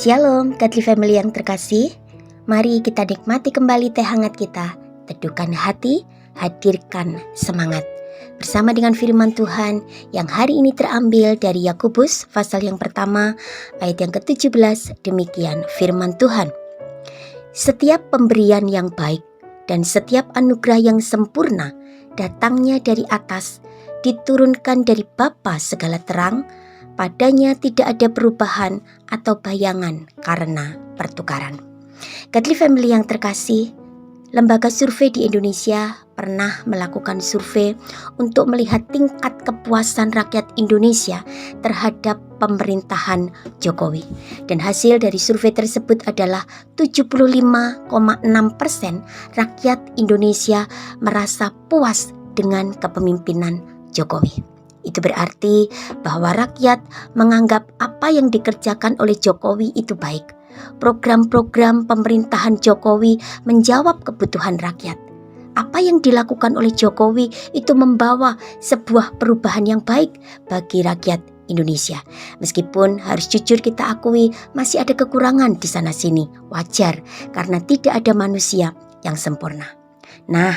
Shalom, Godly Family yang terkasih. Mari kita nikmati kembali teh hangat kita. Teduhkan hati, hadirkan semangat. Bersama dengan firman Tuhan yang hari ini terambil dari Yakobus pasal yang pertama ayat yang ke-17. Demikian firman Tuhan. Setiap pemberian yang baik dan setiap anugerah yang sempurna datangnya dari atas, diturunkan dari Bapa segala terang. Padanya tidak ada perubahan atau bayangan karena pertukaran. Godly Family yang terkasih, lembaga survei di Indonesia pernah melakukan survei untuk melihat tingkat kepuasan rakyat Indonesia terhadap pemerintahan Jokowi. Dan hasil dari survei tersebut adalah 75,6% rakyat Indonesia merasa puas dengan kepemimpinan Jokowi. Itu berarti bahwa rakyat menganggap apa yang dikerjakan oleh Jokowi itu baik. Program-program pemerintahan Jokowi menjawab kebutuhan rakyat. Apa yang dilakukan oleh Jokowi itu membawa sebuah perubahan yang baik bagi rakyat Indonesia. Meskipun harus jujur kita akui masih ada kekurangan di sana-sini. Wajar, karena tidak ada manusia yang sempurna. Nah,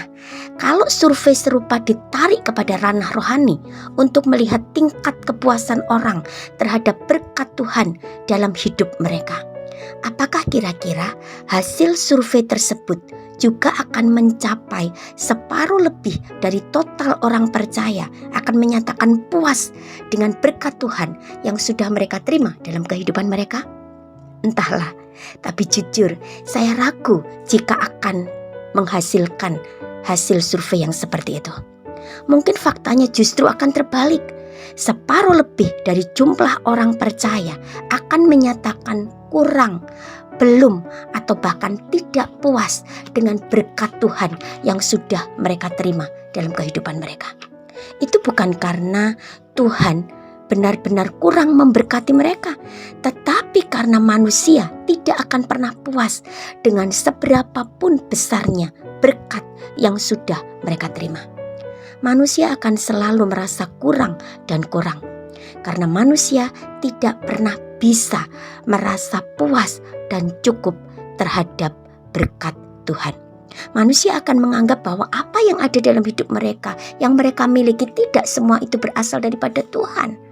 kalau survei serupa ditarik kepada ranah rohani untuk melihat tingkat kepuasan orang terhadap berkat Tuhan dalam hidup mereka, apakah kira-kira hasil survei tersebut juga akan mencapai separuh lebih dari total orang percaya akan menyatakan puas dengan berkat Tuhan yang sudah mereka terima dalam kehidupan mereka? Entahlah, tapi jujur saya ragu jika akan menghasilkan hasil survei yang seperti itu. Mungkin faktanya justru akan terbalik. Separuh lebih dari jumlah orang percaya akan menyatakan kurang, belum, atau bahkan tidak puas dengan berkat Tuhan yang sudah mereka terima dalam kehidupan mereka. Itu bukan karena Tuhan benar-benar kurang memberkati mereka, tetapi karena manusia tidak akan pernah puas dengan seberapapun besarnya berkat yang sudah mereka terima. Manusia akan selalu merasa kurang dan kurang, karena manusia tidak pernah bisa merasa puas dan cukup terhadap berkat Tuhan. Manusia akan menganggap bahwa apa yang ada dalam hidup mereka, yang mereka miliki, tidak semua itu berasal daripada Tuhan.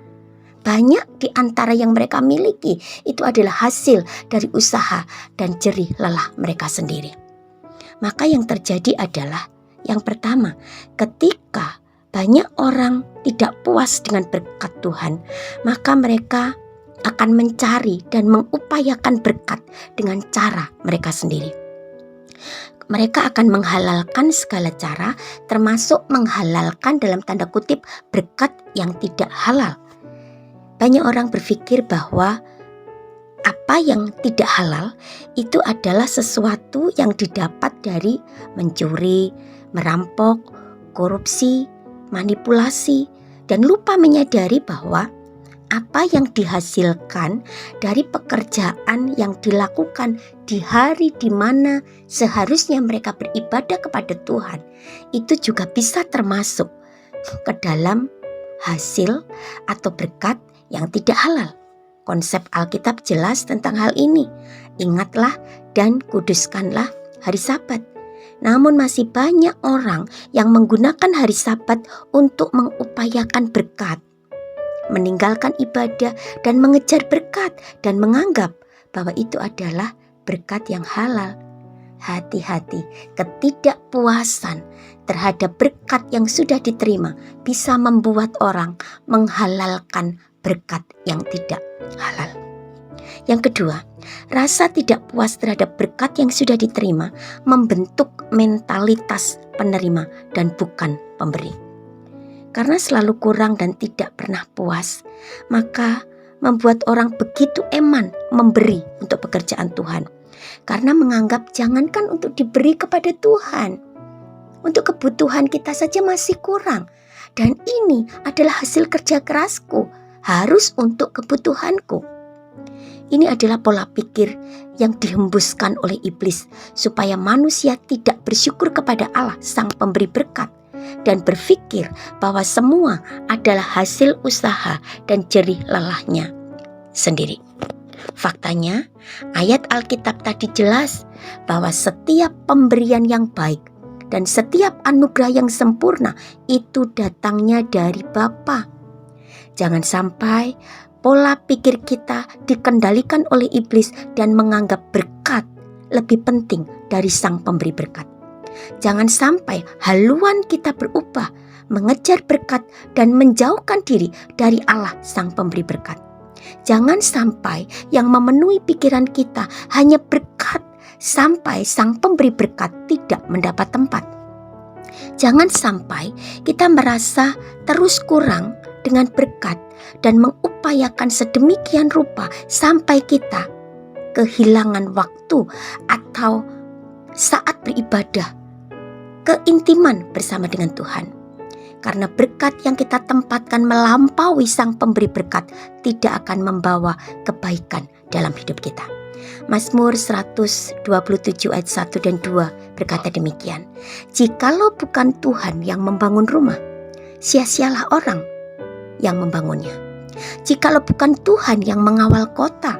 Banyak di antara yang mereka miliki itu adalah hasil dari usaha dan jerih lelah mereka sendiri. Maka yang terjadi adalah yang pertama, ketika banyak orang tidak puas dengan berkat Tuhan, maka mereka akan mencari dan mengupayakan berkat dengan cara mereka sendiri. Mereka akan menghalalkan segala cara, termasuk menghalalkan dalam tanda kutip berkat yang tidak halal. Banyak orang berpikir bahwa apa yang tidak halal itu adalah sesuatu yang didapat dari mencuri, merampok, korupsi, manipulasi, dan lupa menyadari bahwa apa yang dihasilkan dari pekerjaan yang dilakukan di hari di mana seharusnya mereka beribadah kepada Tuhan itu juga bisa termasuk ke dalam hasil atau berkat yang tidak halal. Konsep Alkitab jelas tentang hal ini. Ingatlah dan kuduskanlah hari Sabat. Namun masih banyak orang yang menggunakan hari Sabat untuk mengupayakan berkat, meninggalkan ibadah dan mengejar berkat dan menganggap bahwa itu adalah berkat yang halal. Hati-hati, ketidakpuasan terhadap berkat yang sudah diterima bisa membuat orang menghalalkan berkat yang tidak halal. Yang kedua, rasa tidak puas terhadap berkat yang sudah diterima membentuk mentalitas penerima dan bukan pemberi. Karena selalu kurang dan tidak pernah puas, maka membuat orang begitu eman memberi untuk pekerjaan Tuhan. Karena menganggap jangankan untuk diberi kepada Tuhan, untuk kebutuhan kita saja masih kurang. Dan ini adalah hasil kerja kerasku, harus untuk kebutuhanku. Ini adalah pola pikir yang dihembuskan oleh iblis supaya manusia tidak bersyukur kepada Allah sang pemberi berkat dan berpikir bahwa semua adalah hasil usaha dan jerih lelahnya sendiri. Faktanya, ayat Alkitab tadi jelas bahwa setiap pemberian yang baik dan setiap anugerah yang sempurna itu datangnya dari Bapa. Jangan sampai pola pikir kita dikendalikan oleh iblis dan menganggap berkat lebih penting dari Sang Pemberi berkat. Jangan sampai haluan kita berubah mengejar berkat dan menjauhkan diri dari Allah Sang Pemberi berkat. Jangan sampai yang memenuhi pikiran kita hanya berkat sampai Sang Pemberi berkat tidak mendapat tempat. Jangan sampai kita merasa terus kurang dengan berkat dan mengupayakan sedemikian rupa sampai kita kehilangan waktu atau saat beribadah, keintiman bersama dengan Tuhan. Karena berkat yang kita tempatkan melampaui Sang Pemberi berkat tidak akan membawa kebaikan dalam hidup kita. Mazmur 127 ayat 1 dan 2 berkata demikian. Jikalau bukan Tuhan yang membangun rumah, sia-sialah orang yang membangunnya. Jikalau bukan Tuhan yang mengawal kota,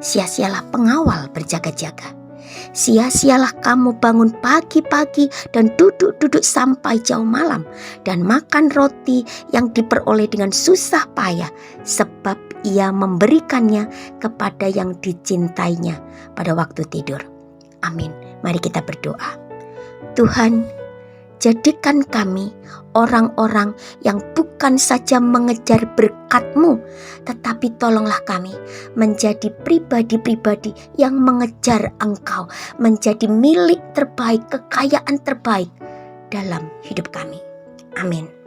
sia-sialah pengawal berjaga-jaga. Sia-sialah kamu bangun pagi-pagi dan duduk-duduk sampai jauh malam dan makan roti yang diperoleh dengan susah payah, sebab ia memberikannya kepada yang dicintainya pada waktu tidur. Amin. Mari kita berdoa. Tuhan, jadikan kami orang-orang yang bukan saja mengejar berkat-Mu, tetapi tolonglah kami menjadi pribadi-pribadi yang mengejar Engkau, menjadi milik terbaik, kekayaan terbaik dalam hidup kami. Amin.